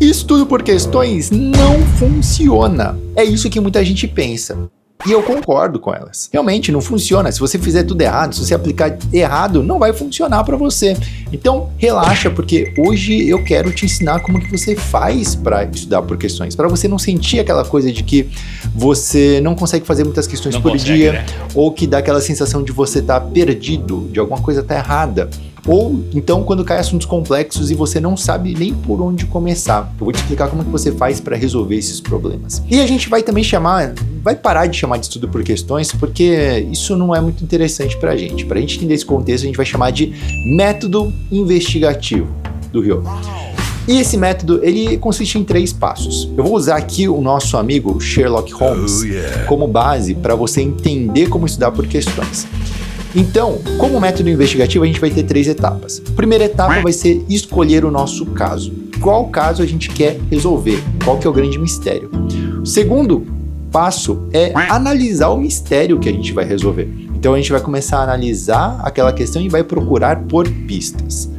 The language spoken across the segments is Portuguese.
Estudo por questões não funciona. É isso que muita gente pensa. E eu concordo com elas. Realmente não funciona. Se você fizer tudo errado, se você aplicar errado, não vai funcionar para você. Então, relaxa, porque hoje eu quero te ensinar como que você faz para estudar por questões, para você não sentir aquela coisa de que você não consegue fazer muitas questões por dia, né? Ou que dá aquela sensação de você estar perdido, de alguma coisa tá errada. Ou então quando cai assuntos complexos e você não sabe nem por onde começar. Eu vou te explicar como que você faz para resolver esses problemas. E a gente vai também vai parar de chamar de estudo por questões, porque isso não é muito interessante pra gente. Pra gente entender esse contexto, a gente vai chamar de método investigativo do Ryo. E esse método, ele consiste em 3 passos. Eu vou usar aqui o nosso amigo Sherlock Holmes como base para você entender como estudar por questões. Então, como método investigativo, a gente vai ter 3 etapas. A primeira etapa vai ser escolher o nosso caso. Qual caso a gente quer resolver? Qual que é o grande mistério? O segundo passo é analisar o mistério que a gente vai resolver. Então, a gente vai começar a analisar aquela questão e vai procurar por pistas.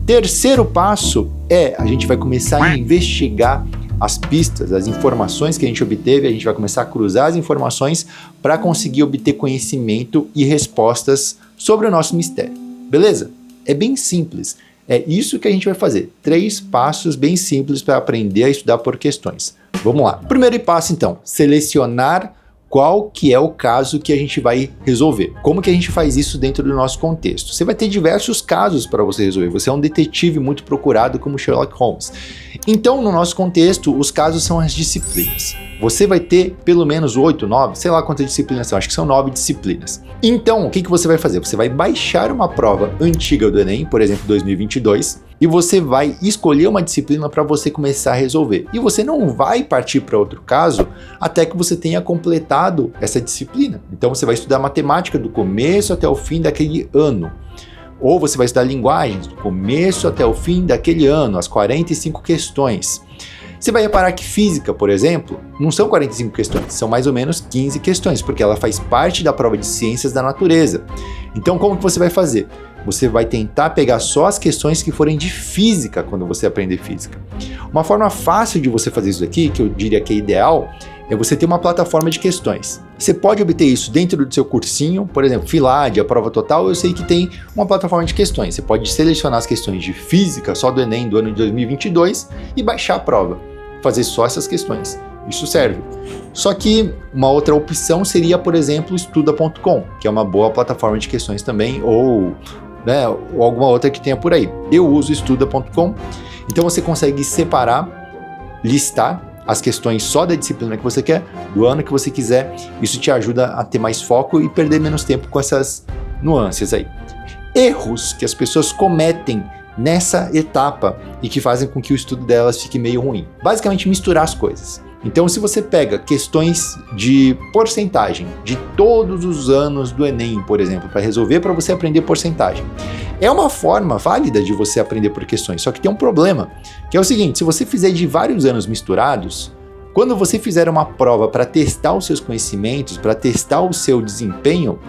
Terceiro passo é a gente vai começar a investigar as pistas, as informações que a gente obteve, a gente vai começar a cruzar as informações para conseguir obter conhecimento e respostas sobre o nosso mistério. Beleza? É bem simples. É isso que a gente vai fazer. 3 passos bem simples para aprender a estudar por questões. Vamos lá. Primeiro passo, então, selecionar qual que é o caso que a gente vai resolver. Como que a gente faz isso dentro do nosso contexto? Você vai ter diversos casos para você resolver. Você é um detetive muito procurado como Sherlock Holmes. Então, no nosso contexto, os casos são as disciplinas. Você vai ter pelo menos 8, 9, sei lá quantas disciplinas são, acho que são 9 disciplinas. Então, o que você vai fazer? Você vai baixar uma prova antiga do Enem, por exemplo, 2022, e você vai escolher uma disciplina para você começar a resolver. E você não vai partir para outro caso até que você tenha completado essa disciplina. Então, você vai estudar matemática do começo até o fim daquele ano. Ou você vai estudar linguagens do começo até o fim daquele ano, as 45 questões. Você vai reparar que física, por exemplo, não são 45 questões, são mais ou menos 15 questões, porque ela faz parte da prova de ciências da natureza. Então, como que você vai fazer? Você vai tentar pegar só as questões que forem de física quando você aprender física. Uma forma fácil de você fazer isso aqui, que eu diria que é ideal, é você ter uma plataforma de questões. Você pode obter isso dentro do seu cursinho, por exemplo, Filad, a prova total, eu sei que tem uma plataforma de questões. Você pode selecionar as questões de física só do Enem do ano de 2022 e baixar a prova, fazer só essas questões. Isso serve. Só que uma outra opção seria, por exemplo, estuda.com, que é uma boa plataforma de questões também, ou alguma outra que tenha por aí. Eu uso estuda.com, então você consegue separar, listar as questões só da disciplina que você quer, do ano que você quiser. Isso te ajuda a ter mais foco e perder menos tempo com essas nuances aí. Erros que as pessoas cometem nessa etapa e que fazem com que o estudo delas fique meio ruim. Basicamente, misturar as coisas. Então, se você pega questões de porcentagem de todos os anos do Enem, por exemplo, para resolver, para você aprender porcentagem, é uma forma válida de você aprender por questões, só que tem um problema, que é o seguinte: se você fizer de vários anos misturados, quando você fizer uma prova para testar os seus conhecimentos, para testar o seu desempenho,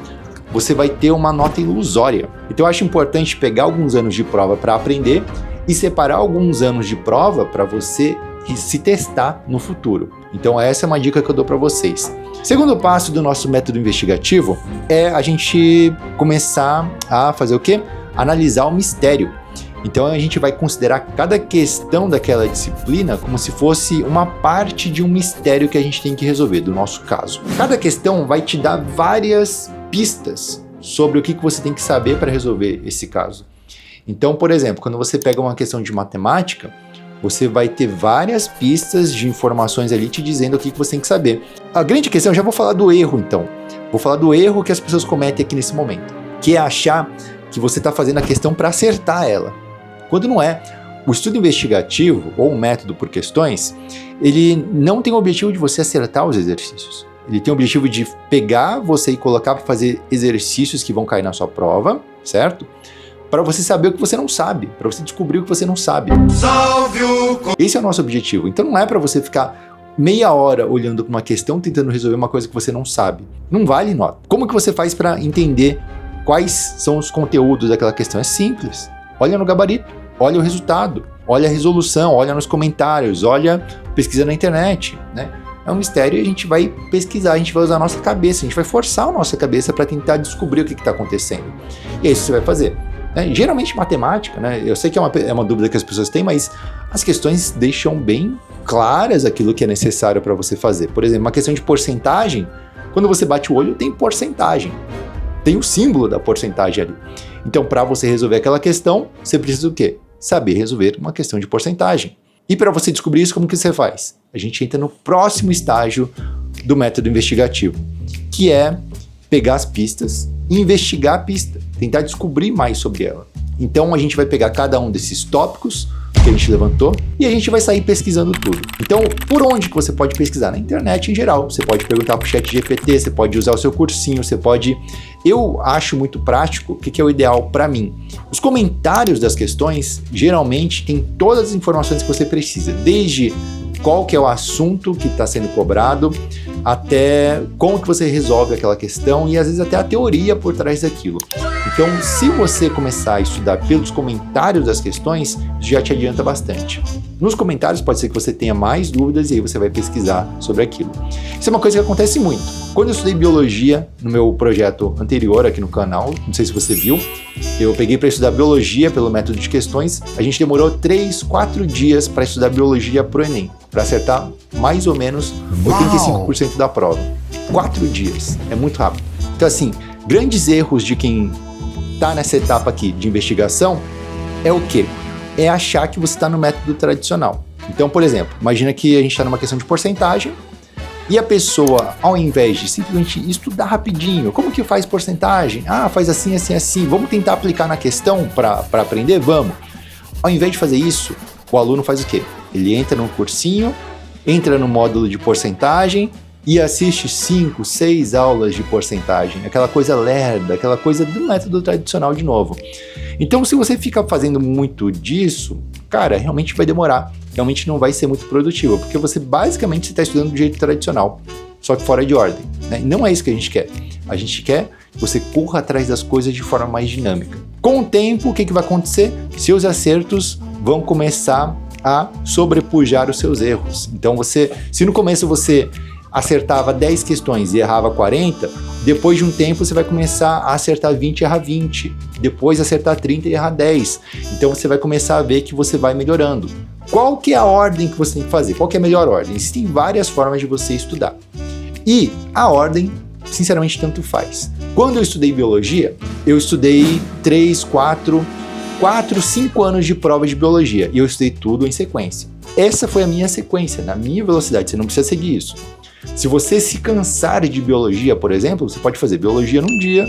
você vai ter uma nota ilusória. Então eu acho importante pegar alguns anos de prova para aprender e separar alguns anos de prova para você se testar no futuro. Então essa é uma dica que eu dou para vocês. Segundo passo do nosso método investigativo é a gente começar a fazer o quê? Analisar o mistério. Então a gente vai considerar cada questão daquela disciplina como se fosse uma parte de um mistério que a gente tem que resolver, do nosso caso. Cada questão vai te dar várias pistas sobre o que você tem que saber para resolver esse caso. Então, por exemplo, quando você pega uma questão de matemática, você vai ter várias pistas de informações ali te dizendo o que você tem que saber. A grande questão, eu já vou falar do erro então. Vou falar do erro que as pessoas cometem aqui nesse momento, que é achar que você está fazendo a questão para acertar ela, quando não é. O estudo investigativo, ou um método por questões, ele não tem o objetivo de você acertar os exercícios. Ele tem o objetivo de pegar você e colocar para fazer exercícios que vão cair na sua prova, certo? Para você saber o que você não sabe, para você descobrir o que você não sabe. Esse é o nosso objetivo. Então não é para você ficar meia hora olhando para uma questão, tentando resolver uma coisa que você não sabe. Não vale nota. Como que você faz para entender quais são os conteúdos daquela questão? É simples. Olha no gabarito. olha o resultado, olha a resolução, olha nos comentários, olha pesquisa na internet, né? É um mistério e a gente vai pesquisar, a gente vai usar a nossa cabeça, a gente vai forçar a nossa cabeça para tentar descobrir o que está acontecendo. E é isso que você vai fazer. Né? Geralmente matemática, né? Eu sei que é uma dúvida que as pessoas têm, mas as questões deixam bem claras aquilo que é necessário para você fazer. Por exemplo, uma questão de porcentagem, quando você bate o olho tem porcentagem, tem o símbolo da porcentagem ali. Então, para você resolver aquela questão, você precisa do quê? Saber resolver uma questão de porcentagem. E para você descobrir isso, como que você faz? A gente entra no próximo estágio do método investigativo, que é pegar as pistas e investigar a pista, tentar descobrir mais sobre ela. Então a gente vai pegar cada um desses tópicos que a gente levantou e a gente vai sair pesquisando tudo. Então, por onde que você pode pesquisar? Na internet em geral. Você pode perguntar para o ChatGPT, você pode usar o seu cursinho, você pode... Eu acho muito prático, o que é o ideal para mim? Os comentários das questões, geralmente, tem todas as informações que você precisa, desde qual que é o assunto que está sendo cobrado, até como que você resolve aquela questão e às vezes até a teoria por trás daquilo. Então, se você começar a estudar pelos comentários das questões, já te adianta bastante. Nos comentários pode ser que você tenha mais dúvidas e aí você vai pesquisar sobre aquilo. Isso é uma coisa que acontece muito. Quando eu estudei biologia no meu projeto anterior aqui no canal, não sei se você viu, eu peguei para estudar biologia pelo método de questões, a gente demorou 3-4 dias para estudar biologia pro Enem, para acertar mais ou menos 85% da prova. 4 dias, é muito rápido. Então assim, grandes erros de quem está nessa etapa aqui de investigação é o quê? É achar que você está no método tradicional. Então, por exemplo, imagina que a gente está numa questão de porcentagem e a pessoa, ao invés de simplesmente estudar rapidinho, como que faz porcentagem? Ah, faz assim, assim, assim. Vamos tentar aplicar na questão para aprender? Vamos. Ao invés de fazer isso, o aluno faz o quê? Ele entra num cursinho, entra no módulo de porcentagem e assiste 5, 6 aulas de porcentagem. Aquela coisa lerda, aquela coisa do método tradicional de novo. Então, se você fica fazendo muito disso, cara, realmente vai demorar. Realmente não vai ser muito produtivo, porque você basicamente está estudando do jeito tradicional, só que fora de ordem. Né? E não é isso que a gente quer. A gente quer que você corra atrás das coisas de forma mais dinâmica. Com o tempo, o que vai acontecer? Seus acertos vão começar a sobrepujar os seus erros. Então, se no começo você acertava 10 questões e errava 40, depois de um tempo você vai começar a acertar 20 e errar 20, depois acertar 30 e errar 10. Então você vai começar a ver que você vai melhorando. Qual que é a ordem que você tem que fazer? Qual que é a melhor ordem? Existem várias formas de você estudar. E a ordem, sinceramente, tanto faz. Quando eu estudei biologia, eu estudei 4, 5 anos de prova de biologia e eu estudei tudo em sequência. Essa foi a minha sequência, na minha velocidade, você não precisa seguir isso. Se você se cansar de biologia, por exemplo, você pode fazer biologia num dia,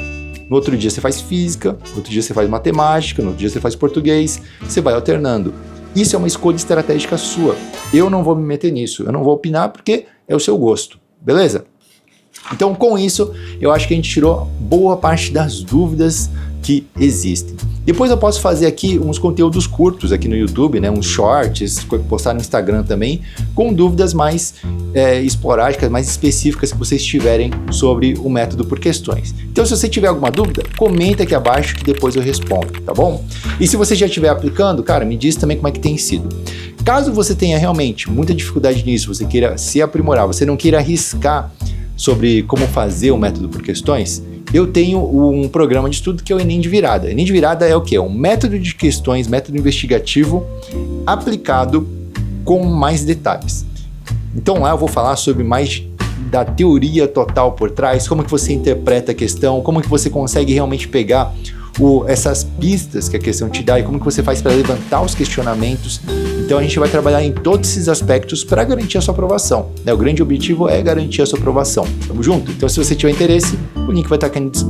no outro dia você faz física, no outro dia você faz matemática, no outro dia você faz português, você vai alternando. Isso é uma escolha estratégica sua. Eu não vou me meter nisso, eu não vou opinar porque é o seu gosto, beleza? Então, com isso, eu acho que a gente tirou boa parte das dúvidas que existem. Depois eu posso fazer aqui uns conteúdos curtos aqui no YouTube, né, uns shorts, postar no Instagram também, com dúvidas mais esporádicas, mais específicas que vocês tiverem sobre o método por questões. Então, se você tiver alguma dúvida, comenta aqui abaixo que depois eu respondo, tá bom? E se você já estiver aplicando, cara, me diz também como é que tem sido. Caso você tenha realmente muita dificuldade nisso, você queira se aprimorar, você não queira arriscar sobre como fazer o método por questões, eu tenho um programa de estudo que é o Enem de Virada. Enem de Virada é o quê? Um método de questões, método investigativo aplicado com mais detalhes. Então lá eu vou falar sobre mais da teoria total por trás, como que você interpreta a questão, como que você consegue realmente pegar essas pistas que a questão te dá e como que você faz para levantar os questionamentos. Então a gente vai trabalhar em todos esses aspectos para garantir a sua aprovação, né? O grande objetivo é garantir a sua aprovação. Tamo junto? Então se você tiver interesse, o link vai estar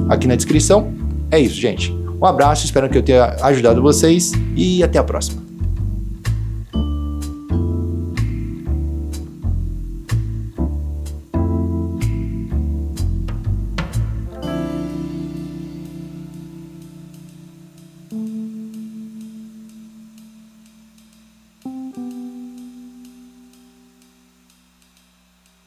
aqui na descrição. É isso, gente. Um abraço, espero que eu tenha ajudado vocês e até a próxima.